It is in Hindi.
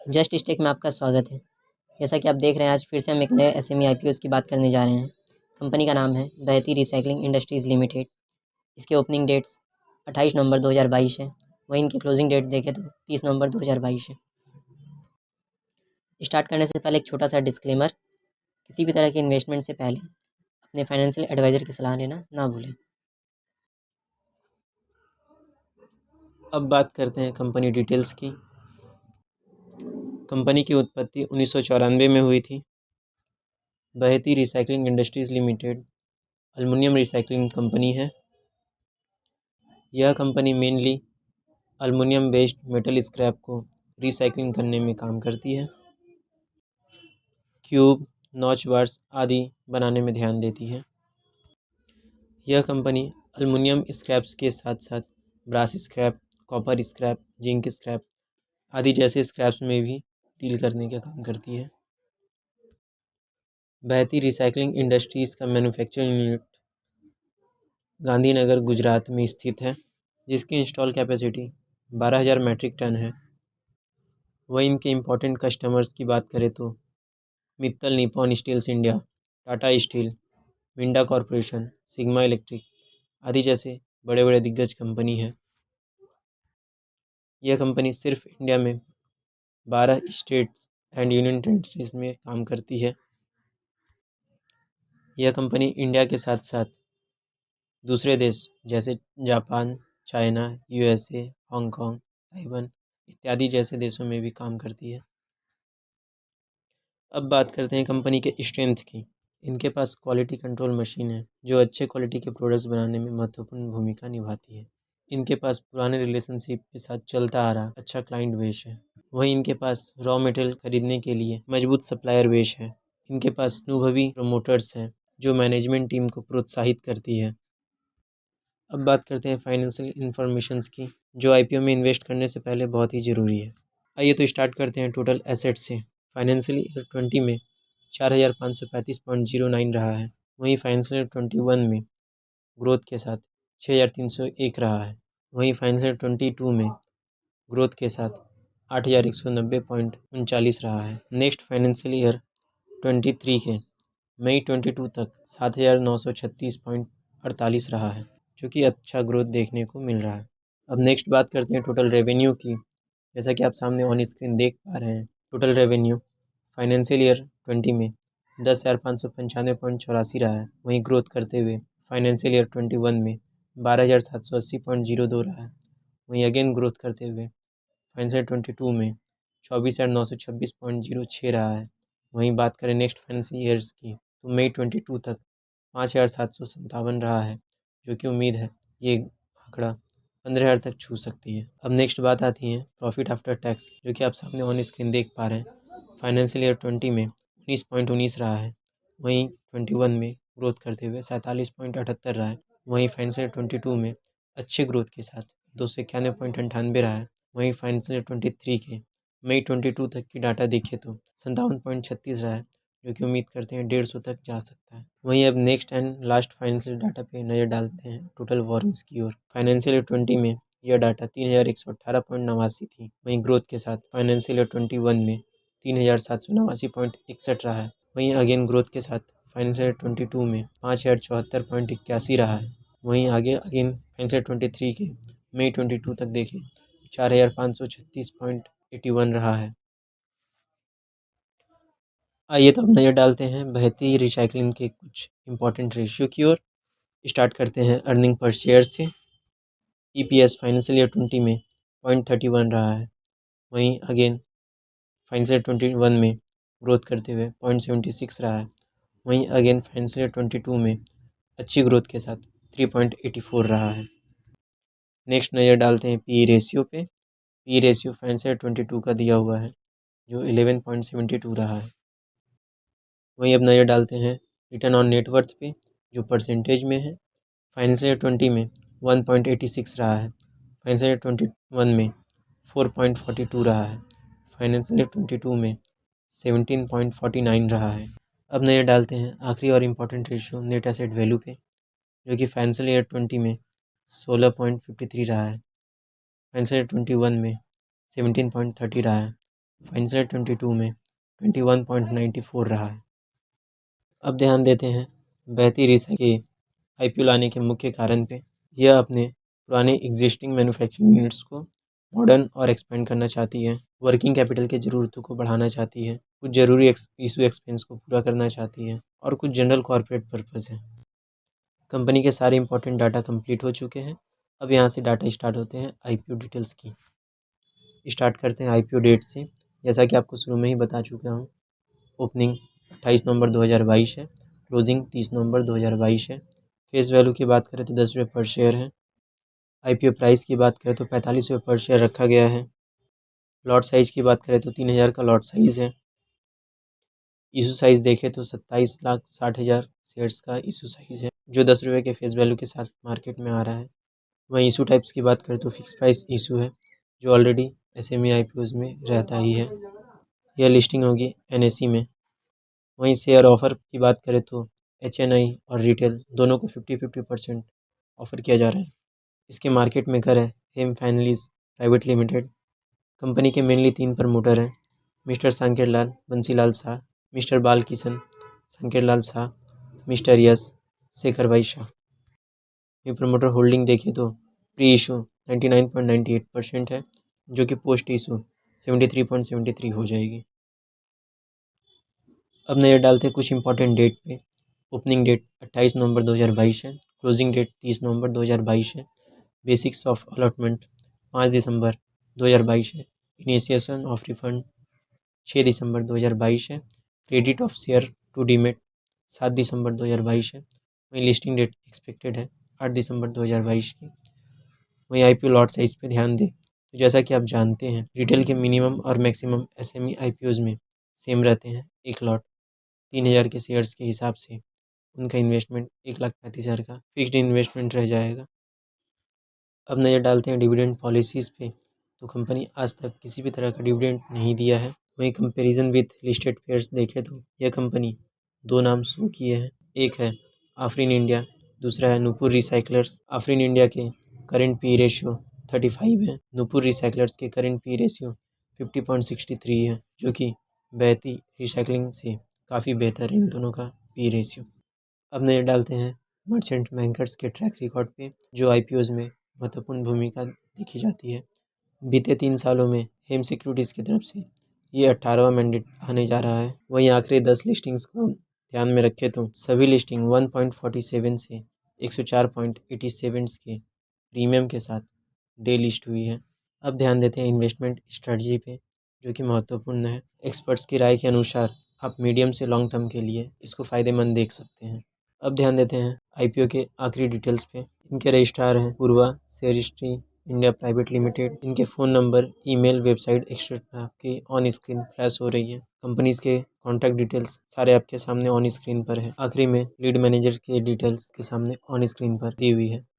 जस्ट स्टेक में आपका स्वागत है। जैसा कि आप देख रहे हैं, आज फिर से हम एक नए एसएमई आईपीओ की बात करने जा रहे हैं। कंपनी का नाम है बहती रिसाइक्लिंग इंडस्ट्रीज़ लिमिटेड। इसके ओपनिंग डेट्स 28 नवंबर 2022 है। वहीं इनकी क्लोजिंग डेट देखें तो 30 नवंबर 2022 है। स्टार्ट करने से पहले एक छोटा सा डिस्क्लेमर, किसी भी तरह के इन्वेस्टमेंट से पहले अपने फाइनेंशियल एडवाइज़र की सलाह लेना ना भूलें। अब बात करते हैं कंपनी डिटेल्स की। कंपनी की उत्पत्ति 1994 में हुई थी। बहती recycling industries limited aluminium recycling company है। यह company mainly aluminium based metal scrap को रिसाइकलिंग करने में काम करती है। क्यूब, नॉच बार्स आदि बनाने में ध्यान देती है। यह कंपनी एल्युमिनियम स्क्रैप्स के साथ साथ brass scrap, copper scrap, zinc scrap आदि जैसे स्क्रैप्स में भी डील करने का काम करती है। बहती रिसाइकलिंग इंडस्ट्रीज़ का मैन्युफैक्चरिंग यूनिट गांधीनगर गुजरात में स्थित है, जिसकी इंस्टॉल कैपेसिटी 12,000 मैट्रिक टन है। वहीं इनके इम्पोर्टेंट कस्टमर्स की बात करें तो Mittal Nippon Steels India, Tata steel, Minda Corporation, Sigma Electric आदि जैसे बड़े बड़े दिग्गज कंपनी है। यह कंपनी सिर्फ इंडिया में 12 स्टेट्स एंड यूनियन टेरिटरीज में काम करती है। यह कंपनी इंडिया के साथ साथ दूसरे देश जैसे Japan, China, USA, Hong Kong, Taiwan इत्यादि जैसे देशों में भी काम करती है। अब बात करते हैं कंपनी के स्ट्रेंथ की। इनके पास क्वालिटी कंट्रोल मशीन है, जो अच्छे क्वालिटी के प्रोडक्ट्स बनाने में महत्वपूर्ण भूमिका निभाती है। इनके पास पुराने रिलेशनशिप के साथ चलता आ रहा अच्छा क्लाइंट बेस है। वहीं इनके पास रॉ मटेरियल खरीदने के लिए मजबूत सप्लायर बेस है। इनके पास अनुभवी प्रमोटर्स हैं, जो मैनेजमेंट टीम को प्रोत्साहित करती है। अब बात करते हैं फाइनेंशियल इन्फॉर्मेशंस की, जो आईपीओ में इन्वेस्ट करने से पहले बहुत ही ज़रूरी है। आइए तो स्टार्ट करते हैं टोटल एसेट्स से। फाइनेंशियल ईयर 20 में 4,535.09 रहा है। वहीं फाइनेंशियल ईयर 21 में ग्रोथ के साथ 6,301 रहा है। वहीं फाइनेंशियल ईयर 22 में ग्रोथ के साथ 8,190.39 रहा है। नेक्स्ट फाइनेंशियल ईयर 23 के मई 22 तक 7,936.48 रहा है, जो कि अच्छा ग्रोथ देखने को मिल रहा है। अब नेक्स्ट बात करते हैं टोटल रेवेन्यू की। जैसा कि आप सामने ऑन स्क्रीन देख पा रहे हैं, टोटल रेवेन्यू फाइनेंशियल ईयर 20 में 10,595.84 रहा है। वहीं ग्रोथ करते हुए फाइनेंशियल ईयर 21 में 12,780.02 रहा है। वहीं अगेन ग्रोथ करते हुए फाइनेंशियल 22 में 24,926.06 रहा है। वहीं बात करें नेक्स्ट फाइनेंशियल ईयर्स की, तो मई 22 तक 5,757 रहा है, जो कि उम्मीद है ये आंकड़ा 15,000 तक छू सकती है। अब नेक्स्ट बात आती है प्रॉफिट आफ्टर टैक्स, जो कि आप सामने ऑन स्क्रीन देख पा रहे हैं। फाइनेंशियल ईयर 20 में 19.19 रहा है। वहीं 21 में ग्रोथ करते हुए 47.78 रहा है। वहीं फाइनेंशियल ईयर 22 में अच्छे ग्रोथ के साथ 291.98 रहा है। वहीं फाइनेंशियल ईयर 23 के मई 22 तक की डाटा देखें तो 57.36 रहा है, जो कि उम्मीद करते हैं 150 तक जा सकता है। वहीं अब next and last financial data पे नज़र डालते हैं टोटल बोरोइंग्स की ओर। फाइनेंशियल ईयर 20 में यह डाटा 3,118.89 थी। वहीं ग्रोथ के साथ फाइनेंशियल ईयर 21 में 3,789.61 रहा है। वहीं अगेन ग्रोथ के साथ फाइनेंशियल ईयर 22 में 5,074.81 रहा है। वहीं आगे अगेन फाइनेंशियल 23 के मई 22 तक देखें 4,536.81 रहा है। आइए तो अब नज़र डालते हैं बहती रिसाइकलिंग के कुछ इंपॉर्टेंट रेशियो की ओर। स्टार्ट करते हैं अर्निंग पर शेयर से। ईपीएस फाइनेंशियल ईयर 20 में 0.31 रहा है। वहीं अगेन फाइनेंशियल ईयर 21 में ग्रोथ करते हुए 0.76 रहा है। वहीं अगेन फाइनेंशियल ईयर 22 में अच्छी ग्रोथ के साथ 3.84 रहा है। नेक्स्ट नज़र डालते हैं पी रेशियो पे। पी रेशियो फाइनेंशियल ईयर 22 का दिया हुआ है, जो 11.72 रहा है। वहीं अब नज़र डालते हैं रिटर्न ऑन नेटवर्थ पे, जो परसेंटेज में है। फाइनेंशियल ईयर 20 में 1.86 रहा है। फाइनेंशियल ईयर 21 में 4.42 रहा है। फाइनेंशियल ईयर 22 में 17.49 रहा है। अब नज़र डालते हैं आखिरी और important ratio net asset value पे, जो कि फाइनेंशियल ईयर 20 में 16.53 रहा है। फाइनेंशियल ईयर 21 में 17.30 रहा है। फाइनेंशियल 22 में 21.94 रहा है। अब ध्यान देते हैं बहती रिसाइकिल के IPO लाने के मुख्य कारण पे। यह अपने पुराने एग्जिस्टिंग मैन्युफैक्चरिंग यूनिट्स को मॉडर्न और एक्सपेंड करना चाहती है, वर्किंग कैपिटल की ज़रूरतों को बढ़ाना चाहती है, कुछ ज़रूरी इशू एक्सपेंस को पूरा करना चाहती है और कुछ जनरल कॉर्पोरेट पर्पस है। कंपनी के सारे इंपॉर्टेंट डाटा कंप्लीट हो चुके हैं। अब यहाँ से डाटा स्टार्ट होते हैं IPO डिटेल्स की। स्टार्ट करते हैं IPO डेट से। जैसा कि आपको शुरू में ही बता चुका हूँ, ओपनिंग 28 नवंबर 2022 है, क्लोजिंग 30 नवंबर 2022 है। फेस वैल्यू की बात करें तो 10 रुपये पर शेयर है। IPO प्राइस की बात करें तो 45 रुपये पर शेयर रखा गया है। लॉट साइज़ की बात करें तो 3000 का लॉट साइज़ है। इशू साइज़ देखें तो 27,60,000 शेयर्स का इशू साइज़ है, जो 10 रुपये के फेस वैल्यू के साथ मार्केट में आ रहा है। वहीं इशू टाइप्स की बात करें तो फिक्स प्राइस इशू है, जो ऑलरेडी SME IPOs में रहता ही है। यह लिस्टिंग होगी NSE में। वहीं शेयर ऑफर की बात करें तो HNI और रिटेल दोनों को 50-50% ऑफर किया जा रहा है। इसके मार्केट मेकर है हेम फाइनलीज प्राइवेट लिमिटेड। कंपनी के मेनली 3 प्रमोटर हैं, मिस्टर सांकेत लाल बंसीलाल शाह, मिस्टर बाल किशन सांकेत लाल शाह, मिस्टर यश शेखर भाई शाह। ये प्रमोटर होल्डिंग देखें तो प्री इशू 99.98% है, जो कि पोस्ट इशू 73.73 हो जाएगी। अब नज़र डालते हैं कुछ इंपॉर्टेंट डेट पे। ओपनिंग डेट 28 नवंबर 2022 है, क्लोजिंग डेट 30 नवंबर 2022 है। बेसिक्स ऑफ अलॉटमेंट 5 दिसंबर 2022 है। इनिशिएशन ऑफ रिफंड 6 दिसंबर 2022 है। Credit of share to demat 7 दिसंबर 2022 है। वहीं लिस्टिंग डेट एक्सपेक्टेड है 8 दिसंबर 2022 की। वहीं IPO लॉट साइज पे ध्यान दें तो जैसा कि आप जानते हैं, रिटेल के मिनिमम और मैक्सिमम SME IPOs में सेम रहते हैं। एक लॉट 3000 के शेयर्स के हिसाब से उनका इन्वेस्टमेंट 1,35,000 का फिक्स्ड इन्वेस्टमेंट रह जाएगा। अब नज़र डालते हैं डिविडेंड पॉलिसीज़ पे। तो कंपनी आज तक किसी भी तरह का डिविडेंड नहीं दिया है। वहीं कंपैरिजन विथ लिस्टेड पेयर्स देखें तो यह कंपनी 2 नाम शो किए हैं। एक है आफरीन इंडिया, दूसरा है नूपुर रिसाइकलर्स। आफरीन इंडिया के करंट पी रेशियो 35 है, नूपुर रिसाइकलर्स के करंट पी रेशियो 50.63 है, जो कि बहती रिसाइकलिंग से काफ़ी बेहतर है इन दोनों का पी रेशियो। अब नज़र डालते हैं मर्चेंट बैंकर्स के ट्रैक रिकॉर्ड पे, जो IPOs में महत्वपूर्ण भूमिका देखी जाती है। बीते 3 सालों में हेम सिक्योरिटीज़ की तरफ से ये 18वां मैंडेट आने जा रहा है। वहीं आखिरी 10 लिस्टिंग्स को ध्यान में रखें तो सभी लिस्टिंग 1.47 से 104.87 के प्रीमियम के साथ डे लिस्ट हुई है। अब ध्यान देते हैं इन्वेस्टमेंट स्ट्रेटजी पे, जो कि महत्वपूर्ण है। एक्सपर्ट्स की राय के अनुसार आप मीडियम से लॉन्ग टर्म के लिए इसको फ़ायदेमंद देख सकते हैं। अब ध्यान देते हैं IPO के आखिरी डिटेल्स पे। इनके रजिस्ट्रार हैं पूर्वा शेयरिस्ट्री इंडिया प्राइवेट लिमिटेड। इनके phone number, email, website etcetera आपकी ऑन स्क्रीन फ्लैश हो रही है। कंपनीज के कॉन्टैक्ट डिटेल्स सारे आपके सामने ऑन स्क्रीन पर है। आखिरी में लीड मैनेजर के डिटेल्स के सामने ऑन स्क्रीन पर दी हुई है।